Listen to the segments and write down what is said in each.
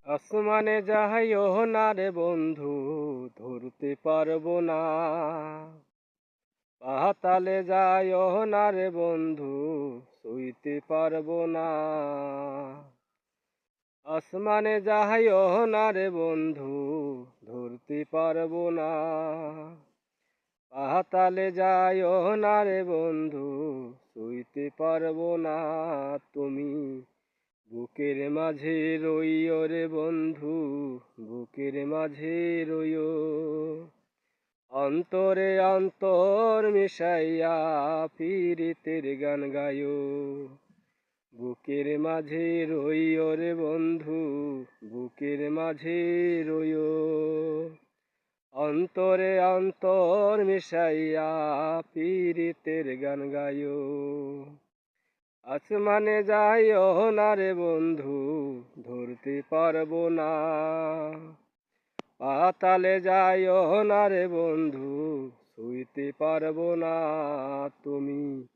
আসমানে যাইও না রে বন্ধু, ধরতে পারবো না। পাতালে যাইও না রে বন্ধু, ছুঁইতে পারবো না। আসমানে যাইও না রে বন্ধু, ধরতে পারবো না। পাতালে যাইও না রে বন্ধু, ছুঁইতে পারবো না। তুমি বুকের মাঝে রইও রে বন্ধু, বুকের মাঝে রইও। অন্তরে অন্তর মিশাইয়া পীরিতের গান গায়ো। বুকের মাঝে রইও রে বন্ধু, বুকের মাঝে রইও। অন্তরে অন্তর মিশাইয়া পীরিতের গান গায়ো। আসমানে যাইও না রে বন্ধু, ধরতে পারবো না। পাতালে যাইও না রে বন্ধু, ছুঁইতে পারবো না। তুমি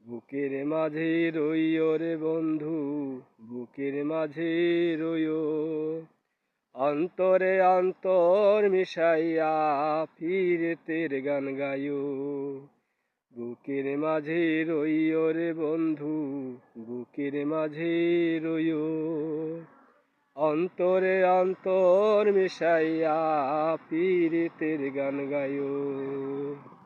বুকের মাঝে রইও রে বন্ধু, বুকের মাঝে রইও। অন্তরে অন্তর মিশাইয়া পীরিতের গান গায়ো। বুকের মাঝে রইও রে বন্ধু, বুকের মাঝে রইও। অন্তরে অন্তর মিশাইয়া পীরিতের গান গায়ো।